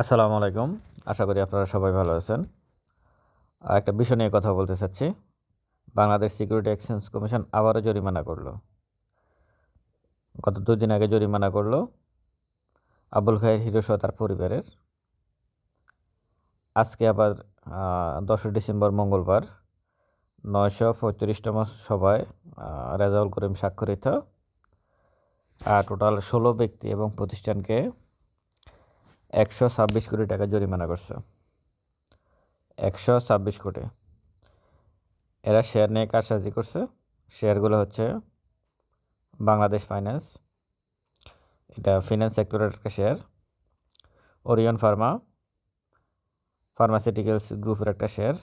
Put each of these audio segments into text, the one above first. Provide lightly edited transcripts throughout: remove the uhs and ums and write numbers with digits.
আসসালামু আলাইকুম। আশা করি আপনারা সবাই ভালো আছেন। একটা বিষয় নিয়ে কথা বলতে চাচ্ছি। বাংলাদেশ সিকিউরিটি এক্সচেঞ্জ কমিশন আবারও জরিমানা করলো। গত ২ দিন আগে জরিমানা করলো আবুল খায়ের হিরো সহ তার পরিবারের। আজকে আবার ১০ ডিসেম্বর মঙ্গলবার ৯৩৫তম সভায় রেজাউল করিম স্বাক্ষরিত টোটাল ১৬ ব্যক্তি এবং প্রতিষ্ঠানকে ১২৬ কোটি টাকা জরিমানা করছে। ১২৬ কোটি। এরা শেয়ার নিয়ে কারসাজি করছে। শেয়ারগুলো হচ্ছে বাংলাদেশ ফাইন্যান্স, এটা ফিন্যান্স সেক্টরের একটা শেয়ার। ওরিয়ন ফার্মা, ফার্মাসিউটিক্যালস গ্রুপের একটা শেয়ার।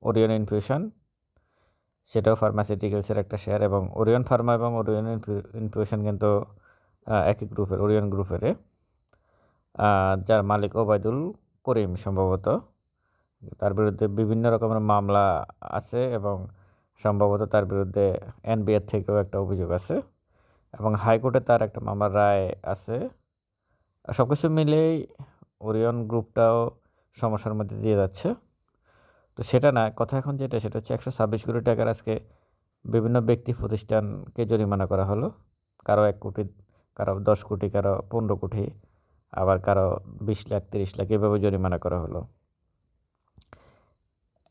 ওরিয়ন ইনফিউশন, সেটাও ফার্মাসিউটিক্যালসের একটা শেয়ার। এবং ওরিয়ন ফার্মা এবং ওরিয়ন ইনফিউশন কিন্তু একই গ্রুপের, ওরিয়ন গ্রুপের, যার মালিক ওবায়দুল করিম সম্ভবত। তার বিরুদ্ধে বিভিন্ন রকমের মামলা আছে এবং সম্ভবত তার বিরুদ্ধে এনবিআর থেকেও একটা অভিযোগ আছে এবং হাইকোর্টে তার একটা মামলার রায় আছে। সব কিছু মিলেই ওরিয়ন গ্রুপটাও সমস্যার মধ্যে দিয়ে যাচ্ছে। তো সেটা না, কথা এখন যেটা সেটা হচ্ছে ১২৬ কোটি টাকার আজকে বিভিন্ন ব্যক্তি প্রতিষ্ঠানকে জরিমানা করা হলো। কারো ১ কোটি, কারো ১০ কোটি, কারো ১৫ কোটি, আবার কারো ২০ লাখ, ৩০ লাখ, এভাবে জরিমানা করা হলো।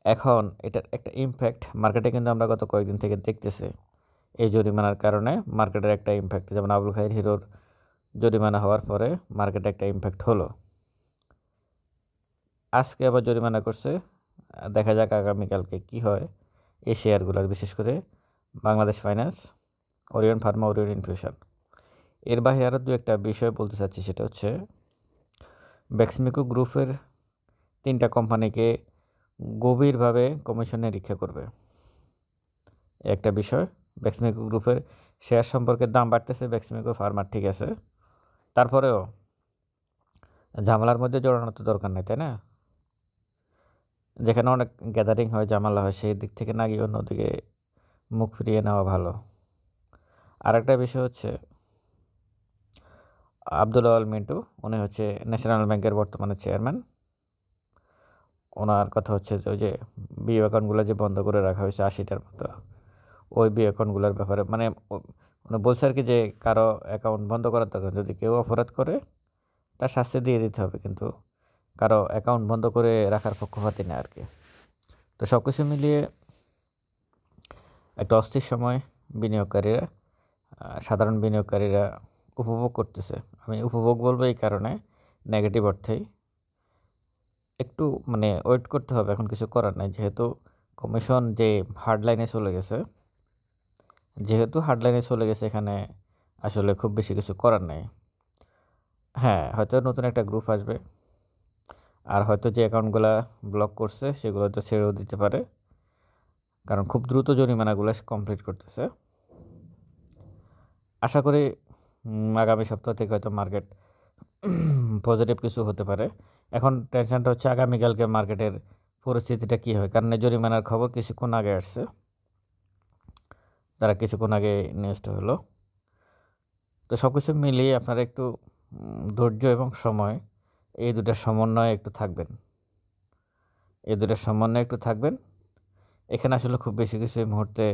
এখন এটার একটা ইমপ্যাক্ট মার্কেটে কিন্তু আমরা গত কয়েকদিন থেকে দেখতেছি। এই জরিমানার কারণে মার্কেটের একটা ইমপ্যাক্ট, যেমন আবুল খায়ের হিরোর জরিমানা হওয়ার পরে মার্কেটে একটা ইমপ্যাক্ট হলো। আজকে আবার জরিমানা করছে। দেখা যাক আগামীকালকে কি হয় এই শেয়ারগুলোর, বিশেষ করে Bangladesh finance, Orion Pharma, Orion infusion. এর বাইরে আরও ২-একটা বিষয় বলতে চাচ্ছি, সেটা হচ্ছে বেক্সিমকো গ্রুপের ৩টা কোম্পানিকে গভীরভাবে কমিশন নিরীক্ষা করবে। একটা বিষয়, বেক্সিমকো গ্রুপের শেয়ার সম্পর্কে দাম বাড়তেছে, বেক্সিমকো ফার্মার ঠিক আছে, তারপরেও ঝামেলার মধ্যে জড়ানো তো দরকার নেই, তাই না? যেখানে অনেক গ্যাদারিং হয়, ঝামেলা হয়, সেই দিক থেকে না গিয়ে অন্যদিকে মুখ ফিরিয়ে নেওয়া ভালো। আরেকটা বিষয় হচ্ছে আব্দুল আওয়াল মিন্টু, উনি হচ্ছে ন্যাশনাল ব্যাংকের বর্তমানে চেয়ারম্যান। ওনার কথা হচ্ছে যে ওই যে বিও অ্যাকাউন্টগুলো যে বন্ধ করে রাখা হয়েছে ৮০টার মতো, ওই বিও অ্যাকাউন্টগুলোর ব্যাপারে মানে উনি বলছে আর কি যে কারো অ্যাকাউন্ট বন্ধ করার দরকার, যদি কেউ অপরাধ করে তার শাস্তি দিয়ে দিতে হবে, কিন্তু কারো অ্যাকাউন্ট বন্ধ করে রাখার পক্ষপাতী না আর কি। তো সব কিছু মিলিয়ে একটা অস্থির সময় বিনিয়োগকারীরা, সাধারণ বিনিয়োগকারীরা উপভোগ করতেছে। আমি উপভোগ বলবো এই কারণে, নেগেটিভ অর্থেই। একটু মানে ওয়েট করতে হবে, এখন কিছু করার নাই। যেহেতু কমিশন যে হার্ডলাইনে চলে গেছে, এখানে আসলে খুব বেশি কিছু করার নাই। হ্যাঁ, হয়তো নতুন একটা গ্রুপ আসবে, আর হয়তো যে অ্যাকাউন্টগুলো ব্লক করছে সেগুলো তো ছেড়েও দিতে পারে, কারণ খুব দ্রুত জরিমানাগুলো কমপ্লিট করতেছে। আশা করি আগামী সপ্তাহ থেকে হয়তো মার্কেট পজিটিভ কিছু হতে পারে। এখন টেনশনটা হচ্ছে আগামীকালকে মার্কেটের পরিস্থিতিটা কী হয়, কারণ জরিমানার খবর কিছুক্ষণ আগে আসছে, তারা কিছুক্ষণ আগে নিউজটা হলো। তো সব কিছু মিলিয়ে আপনারা একটু ধৈর্য এবং সময়, এই দুটার সমন্বয়ে একটু থাকবেন। এখানে আসলে খুব বেশি কিছু এই মুহূর্তে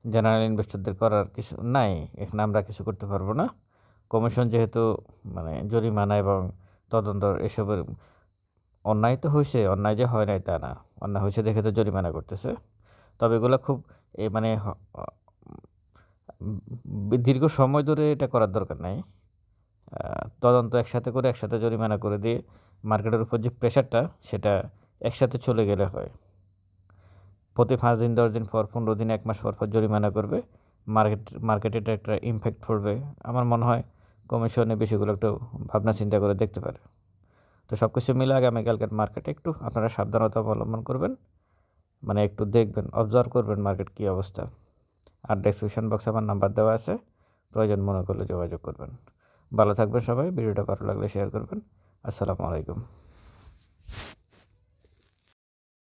জেনারেল ইনভেস্টরদের করার কিছু নাই। এখানে আমরা কিছু করতে পারবো না। কমিশন যেহেতু মানে জরিমানা এবং তদন্ত এসবের, অন্যায় তো হয়েছে, অন্যায় যে হয় নাই তা না, অন্যায় হয়েছে দেখে তো জরিমানা করতেছে। তবে এগুলো খুব মানে দীর্ঘ সময় ধরে এটা করার দরকার নাই। তদন্ত একসাথে জরিমানা করে দিয়ে মার্কেটের উপর যে প্রেশারটা, সেটা একসাথে চলে গেলে হয়। প্রতি 5 দিন, 10 দিন পর, 15 দিন, 1 মাস পর জরিমানা করবে, মার্কেটে এটা একটা ইমপ্যাক্ট পড়বে। আমার মনে হয় কমিশন এই বিষয়গুলো একটু ভাবনা চিন্তা করে দেখতে পারে। তো সব কিছু মিলে আগামীকালকের মার্কেটে একটু আপনারা সাবধানতা অবলম্বন করবেন, মানে একটু দেখবেন, অবজার্ভ করবেন মার্কেট কী অবস্থা। আর ডেসক্রিপশন বক্সে আমার নাম্বার দেওয়া আছে, প্রয়োজন মনে করলে যোগাযোগ করবেন। ভালো থাকবেন সবাই। ভিডিওটা ভালো লাগলে শেয়ার করবেন। আসসালামু আলাইকুম।